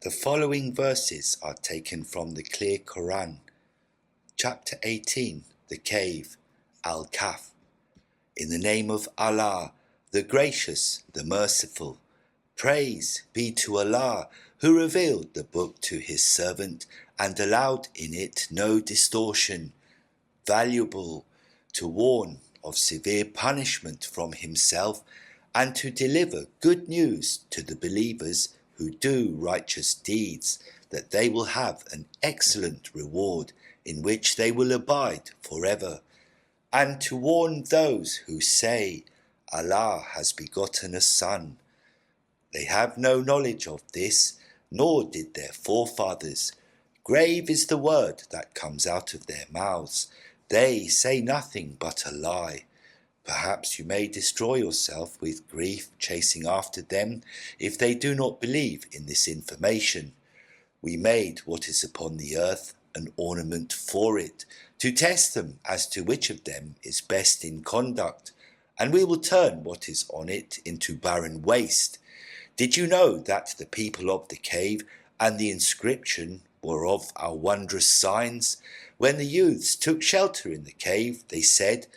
The following verses are taken from the clear Quran, chapter 18, the cave, Al-Kahf. In the name of Allah, the gracious, the merciful. Praise be to Allah, who revealed the book to his servant and allowed in it no distortion, valuable to warn of severe punishment from himself and to deliver good news to the believers who do righteous deeds, that they will have an excellent reward in which they will abide forever, and to warn those who say, Allah has begotten a son. They have no knowledge of this, nor did their forefathers. Grave is the word that comes out of their mouths. They say nothing but a lie. Perhaps you may destroy yourself with grief chasing after them if they do not believe in this information. We made what is upon the earth an ornament for it, to test them as to which of them is best in conduct, and we will turn what is on it into barren waste. Did you know that the people of the cave and the inscription were of our wondrous signs? When the youths took shelter in the cave, they said,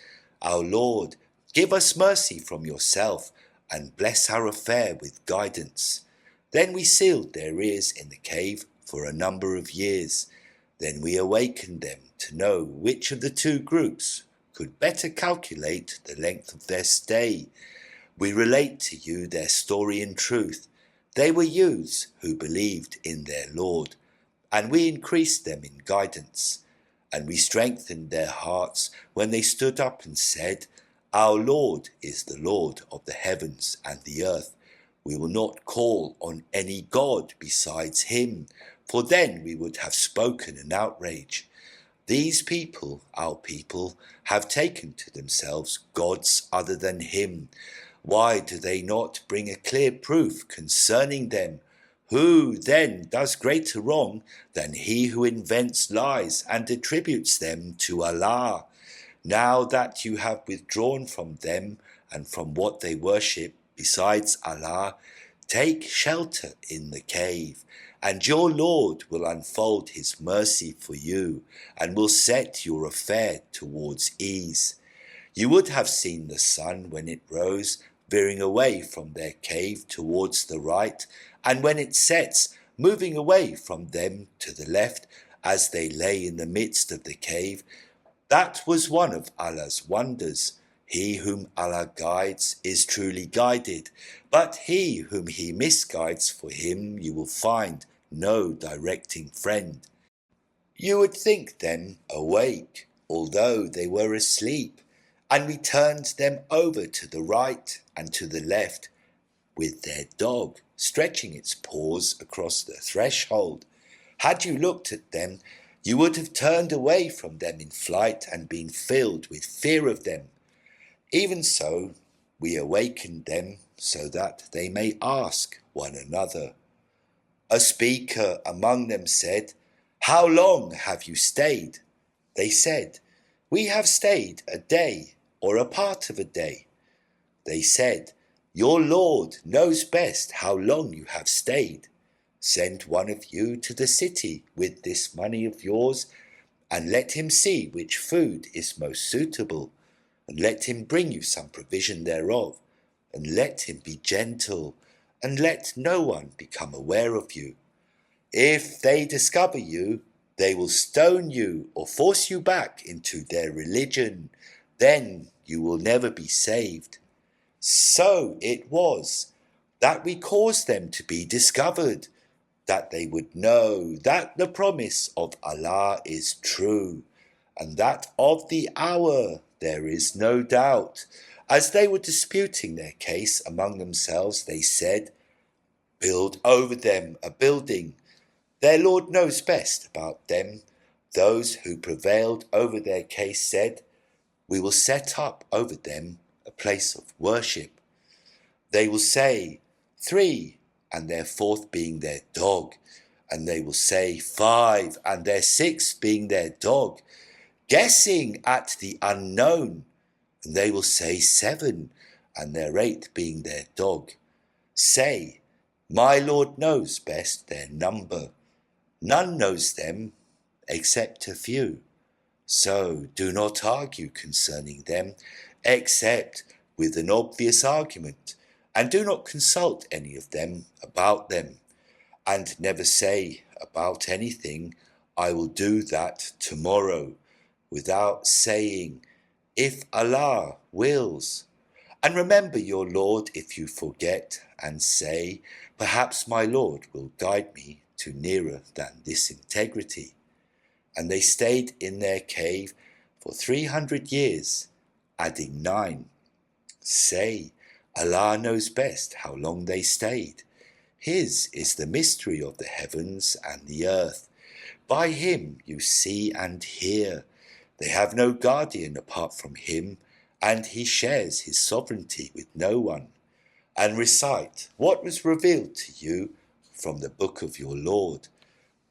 Our Lord, give us mercy from yourself, and bless our affair with guidance. Then we sealed their ears in the cave for a number of years. Then we awakened them to know which of the two groups could better calculate the length of their stay. We relate to you their story in truth. They were youths who believed in their Lord, and we increased them in guidance. And we strengthened their hearts when they stood up and said, Our Lord is the Lord of the heavens and the earth. We will not call on any God besides him, for then we would have spoken in outrage. These people, our people, have taken to themselves gods other than him. Why do they not bring a clear proof concerning them? Who then does greater wrong than he who invents lies and attributes them to Allah? Now that you have withdrawn from them and from what they worship besides Allah, take shelter in the cave, and your Lord will unfold his mercy for you and will set your affair towards ease. You would have seen the sun when it rose, veering away from their cave towards the right, and when it sets, moving away from them to the left as they lay in the midst of the cave. That was one of Allah's wonders. He whom Allah guides is truly guided, but he whom he misguides, for him you will find no directing friend. You would think them awake, although they were asleep, and we turned them over to the right and to the left, with their dog stretching its paws across the threshold. Had you looked at them, you would have turned away from them in flight and been filled with fear of them. Even so, we awakened them so that they may ask one another. A speaker among them said, How long have you stayed? They said, We have stayed a day or a part of a day. They said, Your Lord knows best how long you have stayed. Send one of you to the city with this money of yours, and let him see which food is most suitable, and let him bring you some provision thereof, and let him be gentle, and let no one become aware of you. If they discover you, they will stone you or force you back into their religion. Then you will never be saved. So it was that we caused them to be discovered, that they would know that the promise of Allah is true, and that of the hour there is no doubt. As they were disputing their case among themselves, they said, Build over them a building. Their Lord knows best about them. Those who prevailed over their case said, We will set up over them a place of worship. They will say, 3, and their 4th being their dog, and they will say 5, and their 6th being their dog, guessing at the unknown, and they will say 7, and their 8th being their dog. Say, My Lord knows best their number. None knows them except a few. So do not argue concerning them, except with an obvious argument, and do not consult any of them about them, and never say about anything, I will do that tomorrow, without saying, if Allah wills. And remember your Lord if you forget, and say, perhaps my Lord will guide me to nearer than this integrity. And they stayed in their cave for 300 years, adding 9. Say, Allah knows best how long they stayed. His is the mystery of the heavens and the earth. By him you see and hear. They have no guardian apart from him, and he shares his sovereignty with no one. And recite what was revealed to you from the book of your Lord.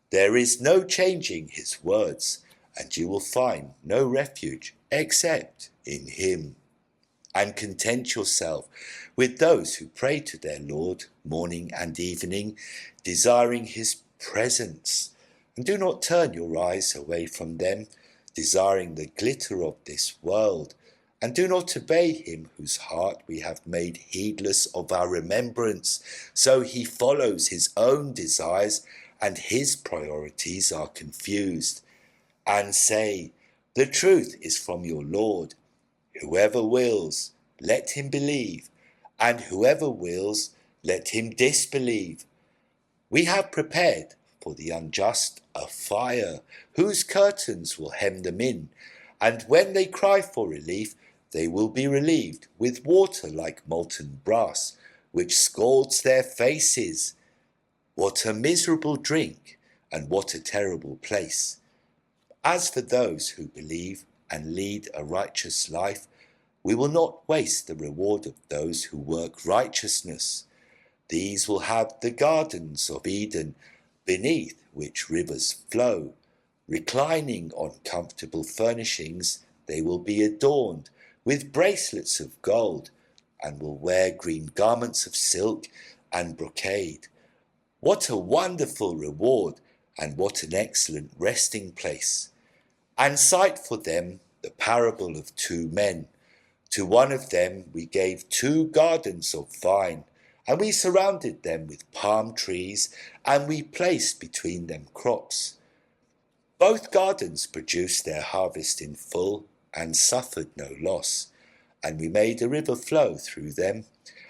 There is no changing his words, and you will find no refuge except in him. And content yourself with those who pray to their Lord morning and evening, desiring his presence. And do not turn your eyes away from them, desiring the glitter of this world. And do not obey him whose heart we have made heedless of our remembrance, so he follows his own desires, and his priorities are confused. And say, the truth is from your Lord. Whoever wills, let him believe, and whoever wills, let him disbelieve. We have prepared for the unjust a fire, whose curtains will hem them in, and when they cry for relief, they will be relieved with water like molten brass, which scalds their faces. What a miserable drink, and what a terrible place. As for those who believe and lead a righteous life, we will not waste the reward of those who work righteousness. These will have the gardens of Eden, beneath which rivers flow. Reclining on comfortable furnishings, they will be adorned with bracelets of gold, and will wear green garments of silk and brocade. What a wonderful reward, and what an excellent resting place. And cite for them the parable of 2 men. To one of them we gave 2 gardens of vine, and we surrounded them with palm trees, and we placed between them crops. Both gardens produced their harvest in full, and suffered no loss, and we made a river flow through them,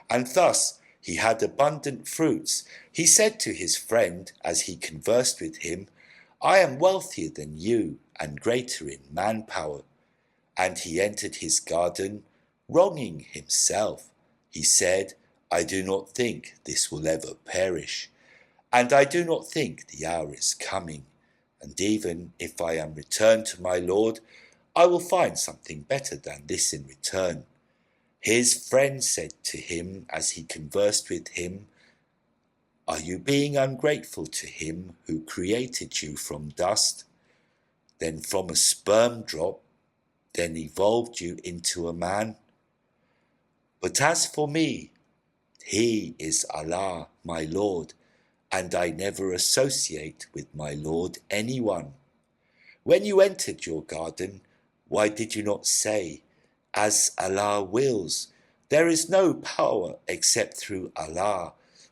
and thus he had abundant fruits. He said to his friend as he conversed with him, I am wealthier than you, and greater in manpower. And he entered his garden, wronging himself. He said, I do not think this will ever perish, and I do not think the hour is coming. And even if I am returned to my Lord, I will find something better than this in return. His friend said to him as he conversed with him, Are you being ungrateful to him who created you from dust, then from a sperm drop, then evolved you into a man? But as for me, he is Allah, my Lord, and I never associate with my Lord anyone. When you entered your garden, why did you not say, as Allah wills? There is no power except through Allah,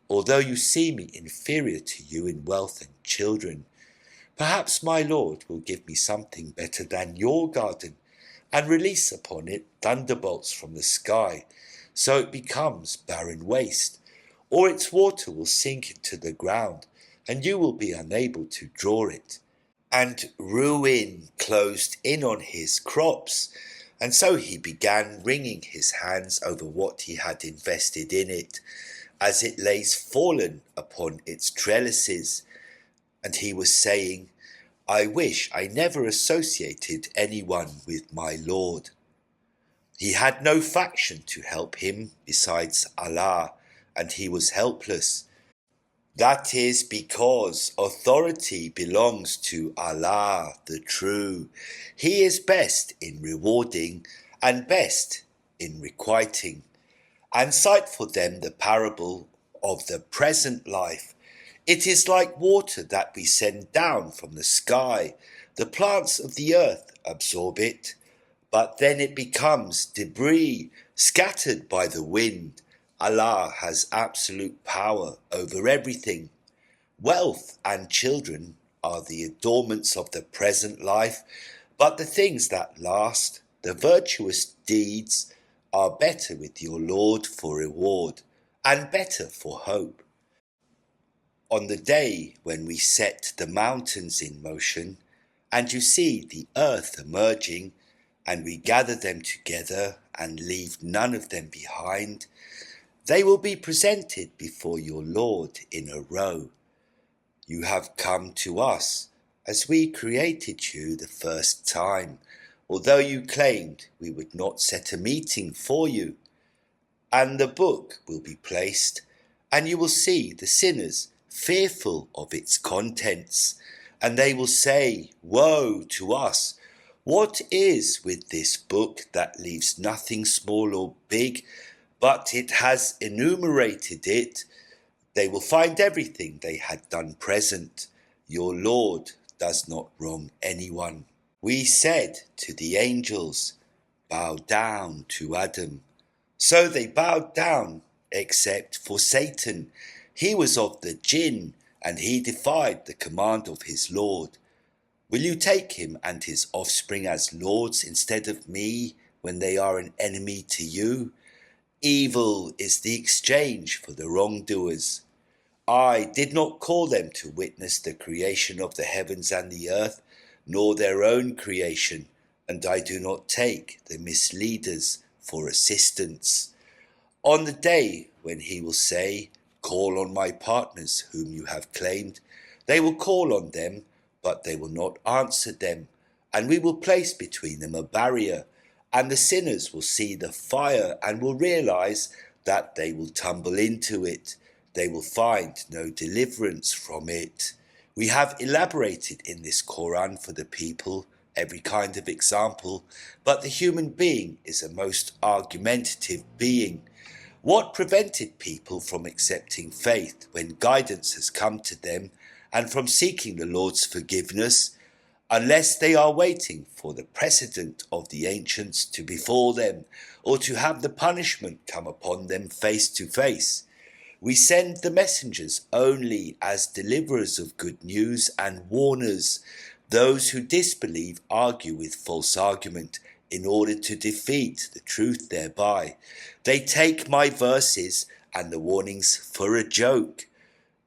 although you see me inferior to you in wealth and children. Perhaps my Lord will give me something better than your garden, and release upon it thunderbolts from the sky, so it becomes barren waste, or its water will sink into the ground, and you will be unable to draw it. And ruin closed in on his crops, and so he began wringing his hands over what he had invested in it, as it lays fallen upon its trellises. And he was saying, I wish I never associated anyone with my Lord. He had no faction to help him besides Allah, and he was helpless. That is because authority belongs to Allah, the True. He is best in rewarding and best in requiting. And cite for them the parable of the present life. It is like water that we send down from the sky. The plants of the earth absorb it, but then it becomes debris scattered by the wind. Allah has absolute power over everything. Wealth and children are the adornments of the present life, but the things that last, the virtuous deeds, are better with your Lord for reward, and better for hope. On the day when we set the mountains in motion, and you see the earth emerging, and we gather them together and leave none of them behind, they will be presented before your Lord in a row. You have come to us as we created you the first time, although you claimed we would not set a meeting for you. And the book will be placed, and you will see the sinners fearful of its contents, and they will say, "Woe to us! What is with this book that leaves nothing small or big, but it has enumerated it?" They will find everything they had done present. Your Lord does not wrong anyone. We said to the angels, "Bow down to Adam." So they bowed down, except for Satan. He was of the jinn, and he defied the command of his Lord. Will you take him and his offspring as lords instead of me, when they are an enemy to you? Evil is the exchange for the wrongdoers. I did not call them to witness the creation of the heavens and the earth, nor their own creation, and I do not take the misleaders for assistance. On the day when he will say, "Call on my partners whom you have claimed," they will call on them, but they will not answer them, and we will place between them a barrier, and the sinners will see the fire and will realize that they will tumble into it. They will find no deliverance from it. We have elaborated in this Quran for the people every kind of example, but the human being is a most argumentative being. What prevented people from accepting faith when guidance has come to them, and from seeking the Lord's forgiveness, unless they are waiting for the precedent of the ancients to befall them, or to have the punishment come upon them face to face? We send the messengers only as deliverers of good news and warners. Those who disbelieve argue with false argument in order to defeat the truth thereby. They take my verses and the warnings for a joke.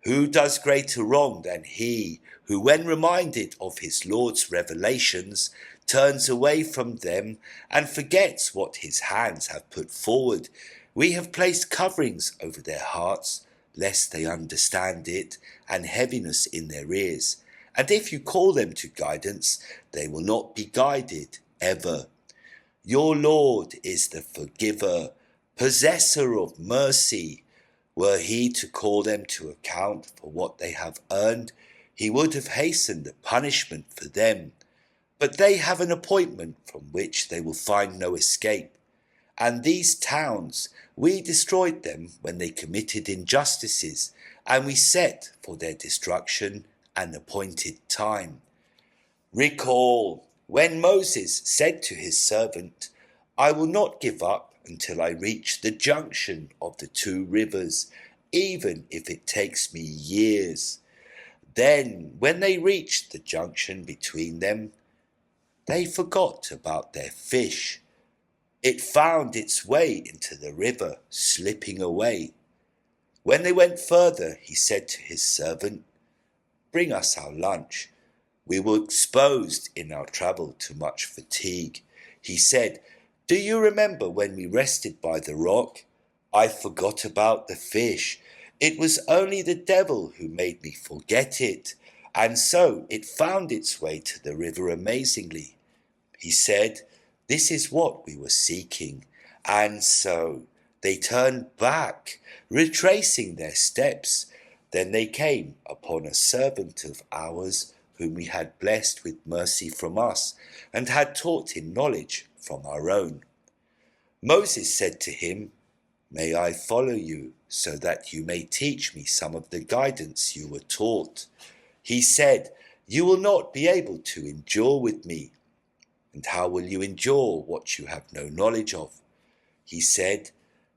Who does greater wrong than he who, when reminded of his Lord's revelations, turns away from them and forgets what his hands have put forward? We have placed coverings over their hearts, lest they understand it, and heaviness in their ears. And if you call them to guidance, they will not be guided ever. Your Lord is the forgiver, possessor of mercy. Were he to call them to account for what they have earned, he would have hastened the punishment for them. But they have an appointment from which they will find no escape. And these towns, we destroyed them when they committed injustices, and we set for their destruction an appointed time. Recall when Moses said to his servant, "I will not give up until I reach the junction of the two rivers, even if it takes me years." Then, when they reached the junction between them, they forgot about their fish. It found its way into the river, slipping away. When they went further, he said to his servant, "Bring us our lunch." We were exposed in our travel to much fatigue. He said, "Do you remember when we rested by the rock? I forgot about the fish. It was only the devil who made me forget it, and so it found its way to the river amazingly." He said, "This is what we were seeking." And so they turned back, retracing their steps. Then they came upon a servant of ours whom we had blessed with mercy from us, and had taught him knowledge from our own. Moses said to him, May I follow you, so that you may teach me some of the guidance you were taught. He said, You will not be able to endure with me. And how will you endure what you have no knowledge of? He said,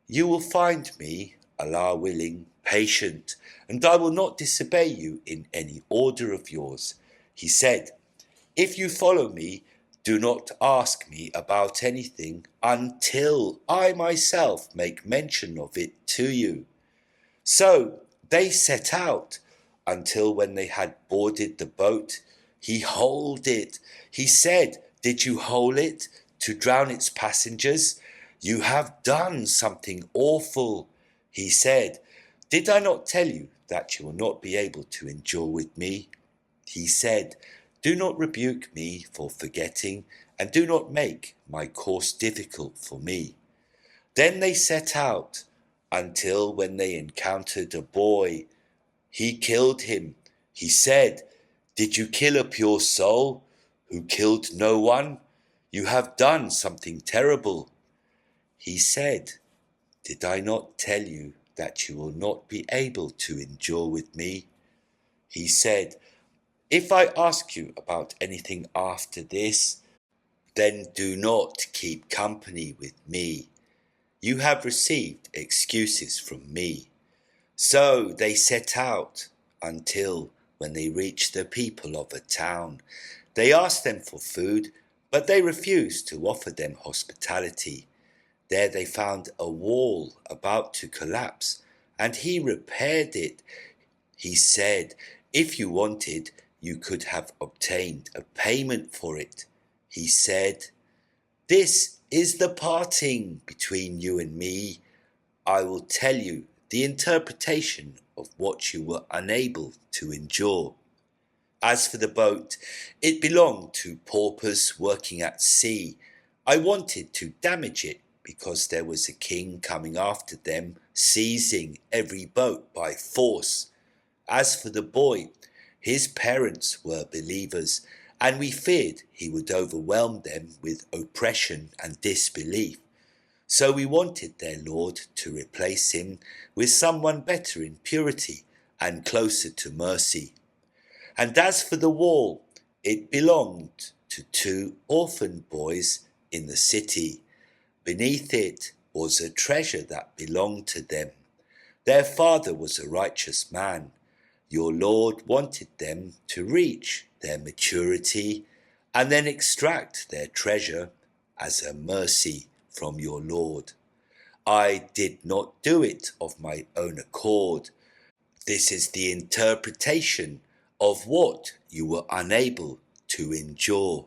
You will find me, Allah willing, patient, and I will not disobey you in any order of yours. He said, If you follow me, do not ask me about anything until I myself make mention of it to you. So they set out until when they had boarded the boat, he holed it. He said, Did you hole it to drown its passengers? You have done something awful. He said, Did I not tell you that you will not be able to endure with me? He said, Do not rebuke me for forgetting, and do not make my course difficult for me. Then they set out until when they encountered a boy. He killed him. He said, Did you kill a pure soul who killed no one? You have done something terrible. He said, Did I not tell you that you will not be able to endure with me? He said, If I ask you about anything after this, then do not keep company with me. You have received excuses from me. So they set out until when they reached the people of a town. They asked them for food, but they refused to offer them hospitality. There they found a wall about to collapse, and he repaired it. He said, If you wanted, you could have obtained a payment for it. He said, This is the parting between you and me. I will tell you the interpretation of what you were unable to endure. As for the boat, it belonged to paupers working at sea. I wanted to damage it because there was a king coming after them, seizing every boat by force. As for the boy, his parents were believers, and we feared he would overwhelm them with oppression and disbelief. So we wanted their Lord to replace him with someone better in purity and closer to mercy. And as for the wall, it belonged to 2 orphan boys in the city. Beneath it was a treasure that belonged to them. Their father was a righteous man. Your Lord wanted them to reach their maturity and then extract their treasure as a mercy from your Lord. I did not do it of my own accord. This is the interpretation of what you were unable to endure.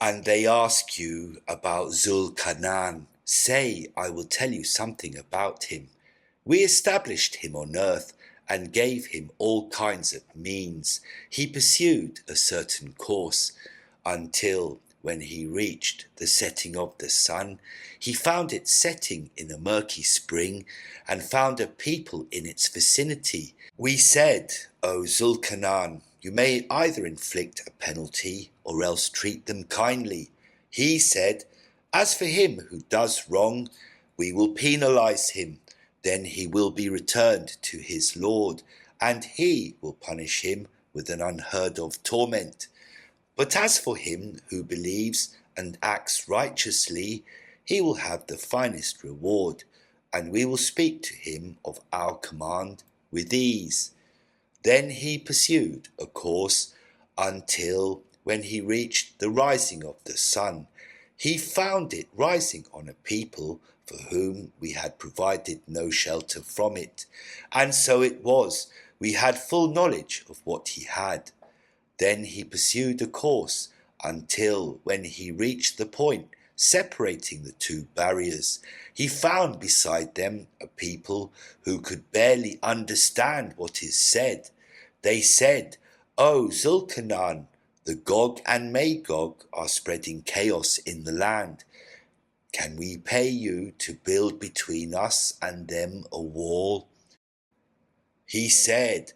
And they ask you about Zul-Kanan. Say, I will tell you something about him. We established him on earth and gave him all kinds of means. He pursued a certain course until when he reached the setting of the sun, he found it setting in a murky spring and found a people in its vicinity. We said, O Zulkanan, you may either inflict a penalty or else treat them kindly. He said, As for him who does wrong, we will penalize him. Then he will be returned to his Lord, and he will punish him with an unheard of torment. But as for him who believes and acts righteously, he will have the finest reward, and we will speak to him of our command with ease. Then he pursued a course until when he reached the rising of the sun. He found it rising on a people for whom we had provided no shelter from it. And so it was, we had full knowledge of what he had. Then he pursued a course until when he reached the point separating the 2 barriers, he found beside them a people who could barely understand what is said. They said, O Zulkanan, the Gog and Magog are spreading chaos in the land. Can we pay you to build between us and them a wall? He said,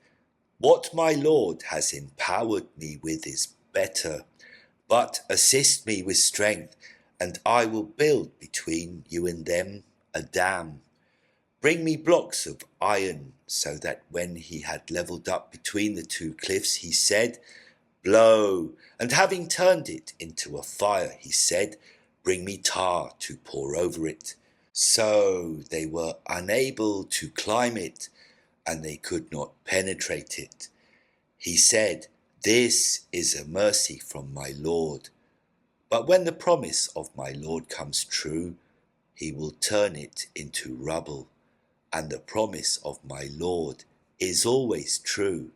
What my Lord has empowered me with is better, but assist me with strength, and I will build between you and them a dam. Bring me blocks of iron, so that when he had levelled up between the two cliffs, he said, blow, and having turned it into a fire, he said, bring me tar to pour over it. So they were unable to climb it, and they could not penetrate it. He said, this is a mercy from my Lord. But when the promise of my Lord comes true, he will turn it into rubble. And the promise of my Lord is always true.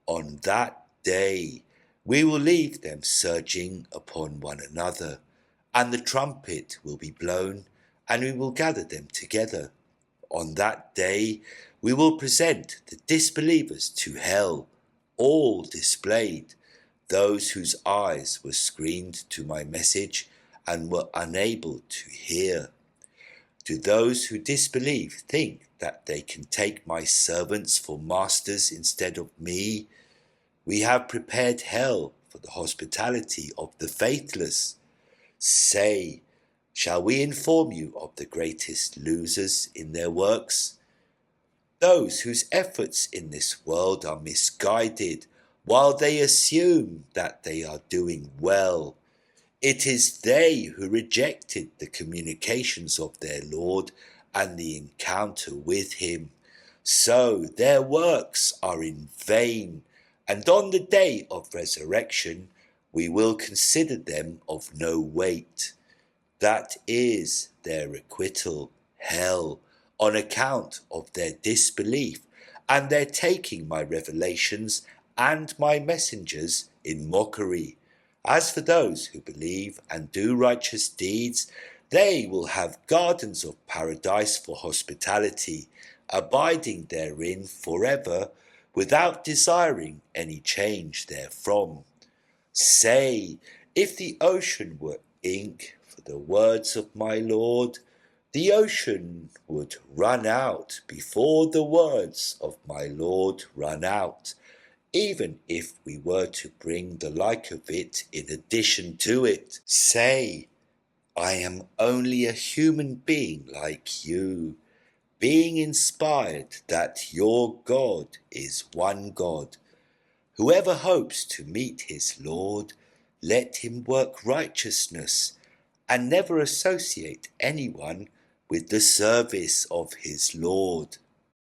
On that day we will leave them surging upon one another, and the trumpet will be blown, and we will gather them together. On that day we will present the disbelievers to hell, all displayed, those whose eyes were screened to my message and were unable to hear. Do those who disbelieve think that they can take my servants for masters instead of me? We have prepared hell for the hospitality of the faithless. Say, shall we inform you of the greatest losers in their works? Those whose efforts in this world are misguided, while they assume that they are doing well. It is they who rejected the communications of their Lord and the encounter with him. So their works are in vain, and on the day of resurrection we will consider them of no weight. That is their acquittal, hell, on account of their disbelief and their taking my revelations and my messengers in mockery. As for those who believe and do righteous deeds, they will have gardens of paradise for hospitality, abiding therein forever, without desiring any change therefrom. Say, if the ocean were ink for the words of my Lord, the ocean would run out before the words of my Lord run out, even if we were to bring the like of it in addition to it. Say, I am only a human being like you, being inspired that your God is one God. Whoever hopes to meet his Lord, let him work righteousness, and never associate anyone with the service of his Lord.